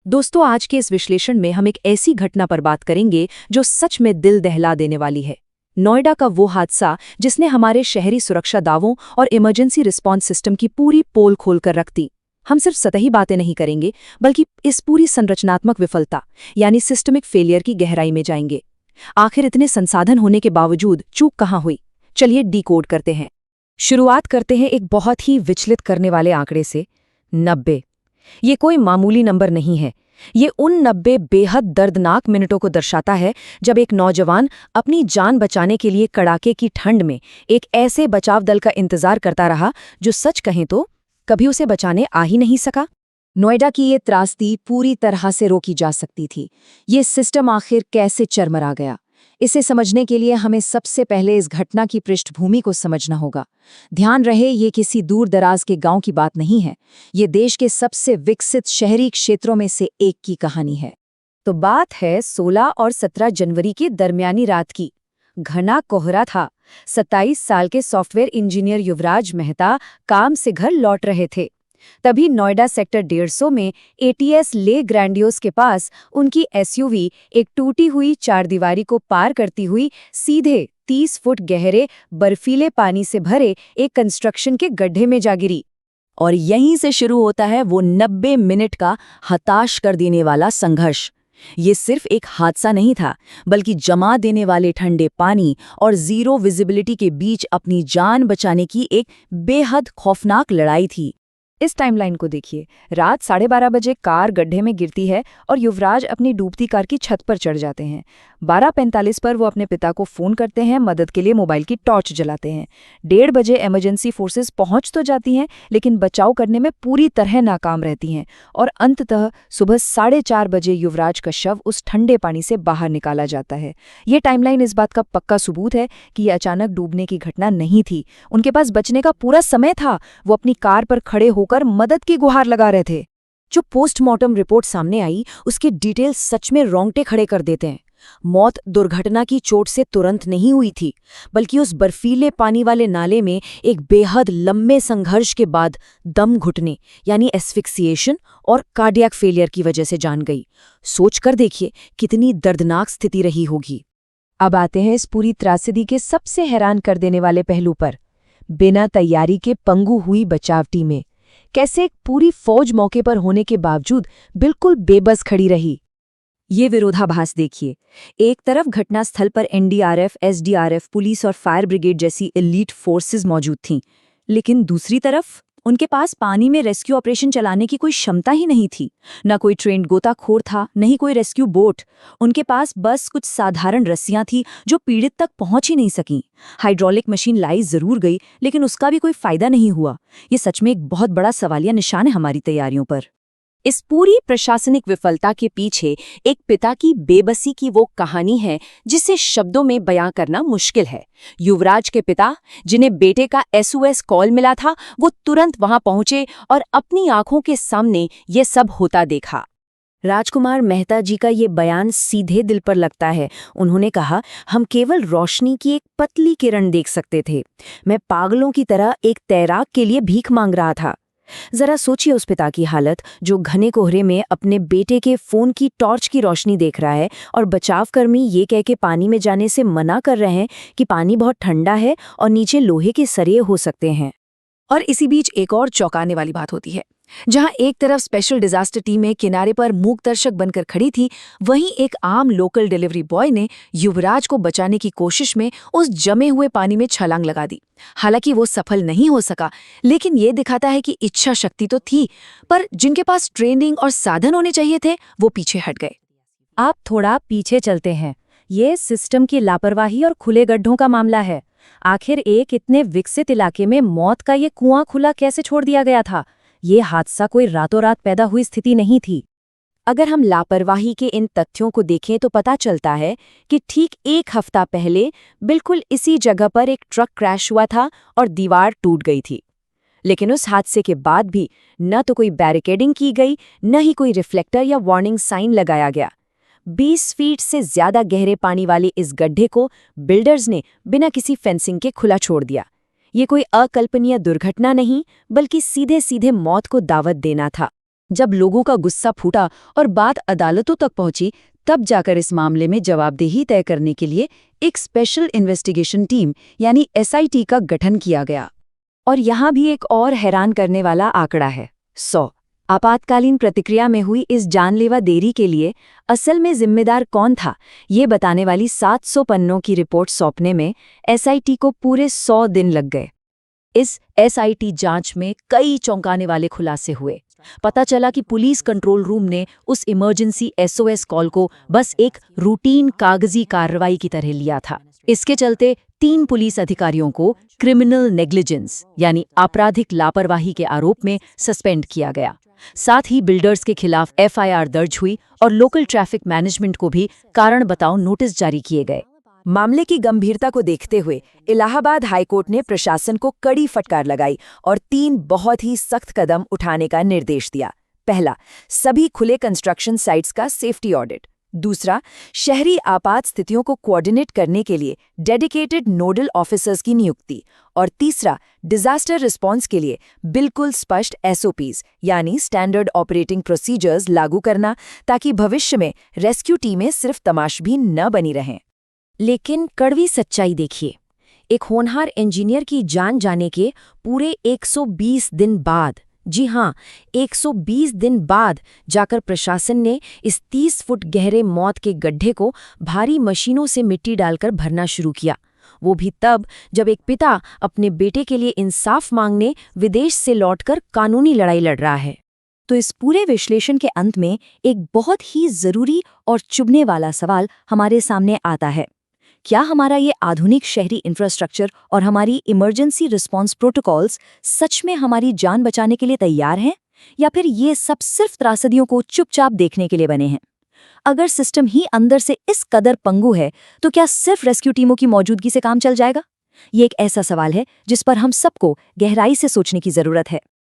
दोस्तों, आज के इस विश्लेषण में हम एक ऐसी घटना पर बात करेंगे जो सच में दिल दहला देने वाली है। नोएडा का वो हादसा जिसने हमारे शहरी सुरक्षा दावों और इमरजेंसी रिस्पॉन्स सिस्टम की पूरी पोल खोलकर रख दी। हम सिर्फ सतही बातें नहीं करेंगे, बल्कि इस पूरी संरचनात्मक विफलता यानी सिस्टमिक फेलियर की गहराई में जाएंगे। आखिर इतने संसाधन होने के बावजूद चूक कहाँ हुई? चलिए डिकोड करते हैं। शुरुआत करते हैं एक बहुत ही विचलित करने वाले आंकड़े से, 90। ये कोई मामूली नंबर नहीं है। ये उन 90 बेहद दर्दनाक मिनटों को दर्शाता है जब एक नौजवान अपनी जान बचाने के लिए कड़ाके की ठंड में एक ऐसे बचाव दल का इंतजार करता रहा जो सच कहें तो कभी उसे बचाने आ ही नहीं सका। नोएडा की ये त्रासदी पूरी तरह से रोकी जा सकती थी। ये सिस्टम आखिर कैसे चरमरा गया, इसे समझने के लिए हमें सबसे पहले इस घटना की पृष्ठभूमि को समझना होगा। ध्यान रहे, ये किसी दूर दराज के गांव की बात नहीं है। ये देश के सबसे विकसित शहरी क्षेत्रों में से एक की कहानी है। तो बात है 16 और 17 जनवरी की दरमियानी रात की। घना कोहरा था। 27 साल के सॉफ्टवेयर इंजीनियर युवराज मेहता काम से घर लौट रहे थे। तभी नोएडा सेक्टर 150 में एटीएस ले ग्रैंडियोस के पास उनकी एसयूवी एक टूटी हुई चारदीवारी को पार करती हुई सीधे 30 फुट गहरे बर्फीले पानी से भरे एक कंस्ट्रक्शन के गड्ढे में जा गिरी। और यहीं से शुरू होता है वो 90 मिनट का हताश कर देने वाला संघर्ष। ये सिर्फ एक हादसा नहीं था, बल्कि जमा देने वाले ठंडे पानी और जीरो विजिबिलिटी के बीच अपनी जान बचाने की एक बेहद खौफनाक लड़ाई थी। इस टाइमलाइन को देखिए। रात 12:30 बजे कार गड्ढे में गिरती है और युवराज अपनी डूबती कार की छत पर चढ़ जाते हैं। 12:45 पर वो अपने पिता को फ़ोन करते हैं, मदद के लिए मोबाइल की टॉर्च जलाते हैं। 1:30 बजे इमरजेंसी फोर्सेस पहुंच तो जाती हैं, लेकिन बचाव करने में पूरी तरह नाकाम रहती हैं। और अंततः सुबह 4:30 बजे युवराज का शव उस ठंडे पानी से बाहर निकाला जाता है। ये टाइमलाइन इस बात का पक्का सबूत है कि ये अचानक डूबने की घटना नहीं थी। उनके पास बचने का पूरा समय था। वो अपनी कार पर खड़े होकर मदद की गुहार लगा रहे थे। जो पोस्टमार्टम रिपोर्ट सामने आई, उसके डिटेल सच में रोंगटे खड़े कर देते हैं। मौत दुर्घटना की चोट से तुरंत नहीं हुई थी, बल्कि उस बर्फीले पानी वाले नाले में एक बेहद लंबे संघर्ष के बाद दम घुटने यानी एस्फिक्सिएशन और कार्डियक फेलियर की वजह से जान गई। सोचकर देखिए कितनी दर्दनाक स्थिति रही होगी। अब आते हैं इस पूरी त्रासदी के सबसे हैरान कर देने वाले पहलू पर। बिना तैयारी के पंगु हुई बचाव टीमें। कैसे एक पूरी फौज मौके पर होने के बावजूद बिल्कुल बेबस खड़ी रही। ये विरोधाभास देखिए। एक तरफ घटनास्थल पर एनडीआरएफ, एसडीआरएफ, पुलिस और फायर ब्रिगेड जैसी एलीट फोर्सेस मौजूद थीं, लेकिन दूसरी तरफ उनके पास पानी में रेस्क्यू ऑपरेशन चलाने की कोई क्षमता ही नहीं थी। न कोई ट्रेन्ड गोताखोर था, न ही कोई रेस्क्यू बोट। उनके पास बस कुछ साधारण रस्सियां थी जो पीड़ित तक पहुंच ही नहीं सकीं। हाइड्रोलिक मशीन लाई जरूर गई, लेकिन उसका भी कोई फायदा नहीं हुआ। ये सच में एक बहुत बड़ा सवालिया निशान है हमारी तैयारियों पर। इस पूरी प्रशासनिक विफलता के पीछे एक पिता की बेबसी की वो कहानी है जिसे शब्दों में बयां करना मुश्किल है। युवराज के पिता, जिन्हें बेटे का एसओएस कॉल मिला था, वो तुरंत वहां पहुंचे और अपनी आंखों के सामने ये सब होता देखा। राजकुमार मेहता जी का ये बयान सीधे दिल पर लगता है। उन्होंने कहा, हम केवल रोशनी की एक पतली किरण देख सकते थे। मैं पागलों की तरह एक तैराक के लिए भीख मांग रहा था। जरा सोचिए उस पिता की हालत जो घने कोहरे में अपने बेटे के फोन की टॉर्च की रोशनी देख रहा है और बचावकर्मी ये कह के पानी में जाने से मना कर रहे हैं कि पानी बहुत ठंडा है और नीचे लोहे के सरिये हो सकते हैं। और इसी बीच एक और चौंकाने वाली बात होती है। जहां एक तरफ स्पेशल डिजास्टर टीमें किनारे पर मूक दर्शक बनकर खड़ी थी, वहीं एक आम लोकल डिलीवरी बॉय ने युवराज को बचाने की कोशिश में उस जमे हुए पानी में छलांग लगा दी। हालांकि वो सफल नहीं हो सका, लेकिन ये दिखाता है कि इच्छा शक्ति तो थी, पर जिनके पास ट्रेनिंग और साधन होने चाहिए थे वो पीछे हट गए। आप थोड़ा पीछे चलते हैं। ये सिस्टम की लापरवाही और खुले गड्ढों का मामला है। आखिर एक इतने विकसित इलाके में मौत का ये कुआं खुला कैसे छोड़ दिया गया था? ये हादसा कोई रातों रात पैदा हुई स्थिति नहीं थी। अगर हम लापरवाही के इन तथ्यों को देखें तो पता चलता है कि ठीक एक हफ्ता पहले बिल्कुल इसी जगह पर एक ट्रक क्रैश हुआ था और दीवार टूट गई थी। लेकिन उस हादसे के बाद भी न तो कोई बैरिकेडिंग की गई, न ही कोई रिफ्लेक्टर या वार्निंग साइन लगाया गया। 20 फीट से ज्यादा गहरे पानी वाले इस गड्ढे को बिल्डर्स ने बिना किसी फेंसिंग के खुला छोड़ दिया। ये कोई अकल्पनीय दुर्घटना नहीं, बल्कि सीधे सीधे मौत को दावत देना था। जब लोगों का गुस्सा फूटा और बात अदालतों तक पहुंची, तब जाकर इस मामले में जवाबदेही तय करने के लिए एक स्पेशल इन्वेस्टिगेशन टीम यानी एसआईटी का गठन किया गया। और यहाँ भी एक और हैरान करने वाला आंकड़ा है, 100। आपातकालीन प्रतिक्रिया में हुई इस जानलेवा देरी के लिए असल में जिम्मेदार कौन था, ये बताने वाली 700 पन्नों की रिपोर्ट सौंपने में एसआईटी को पूरे 100 दिन लग गए। इस एसआईटी जांच में कई चौंकाने वाले खुलासे हुए। पता चला कि पुलिस कंट्रोल रूम ने उस इमरजेंसी एसओएस कॉल को बस एक रूटीन कागजी कार्रवाई की तरह लिया था। इसके चलते 3 पुलिस अधिकारियों को क्रिमिनल नेग्लिजेंस यानी आपराधिक लापरवाही के आरोप में सस्पेंड किया गया। साथ ही बिल्डर्स के खिलाफ एफआईआर दर्ज हुई और लोकल ट्रैफिक मैनेजमेंट को भी कारण बताओ नोटिस जारी किए गए। मामले की गंभीरता को देखते हुए इलाहाबाद हाईकोर्ट ने प्रशासन को कड़ी फटकार लगाई और 3 बहुत ही सख्त कदम उठाने का निर्देश दिया। पहला, सभी खुले कंस्ट्रक्शन साइट्स का सेफ्टी ऑडिट। दूसरा, शहरी आपात स्थितियों को कोऑर्डिनेट करने के लिए डेडिकेटेड नोडल ऑफिसर्स की नियुक्ति। और तीसरा, डिजास्टर रिस्पांस के लिए बिल्कुल स्पष्ट एसओपीज यानी स्टैंडर्ड ऑपरेटिंग प्रोसीजर्स लागू करना, ताकि भविष्य में रेस्क्यू टीमें सिर्फ तमाशबीन न बनी रहें। लेकिन कड़वी सच्चाई देखिए, एक होनहार इंजीनियर की जान जाने के पूरे 120 दिन बाद, जी हाँ 120 दिन बाद जाकर प्रशासन ने इस 30 फुट गहरे मौत के गड्ढे को भारी मशीनों से मिट्टी डालकर भरना शुरू किया। वो भी तब जब एक पिता अपने बेटे के लिए इंसाफ मांगने विदेश से लौटकर कानूनी लड़ाई लड़ रहा है। तो इस पूरे विश्लेषण के अंत में एक बहुत ही जरूरी और चुभने वाला सवाल हमारे सामने आता है। क्या हमारा ये आधुनिक शहरी इंफ्रास्ट्रक्चर और हमारी इमरजेंसी रिस्पांस प्रोटोकॉल्स सच में हमारी जान बचाने के लिए तैयार हैं, या फिर ये सब सिर्फ त्रासदियों को चुपचाप देखने के लिए बने हैं? अगर सिस्टम ही अंदर से इस कदर पंगु है, तो क्या सिर्फ रेस्क्यू टीमों की मौजूदगी से काम चल जाएगा? ये एक ऐसा सवाल है जिस पर हम सबको गहराई से सोचने की जरूरत है।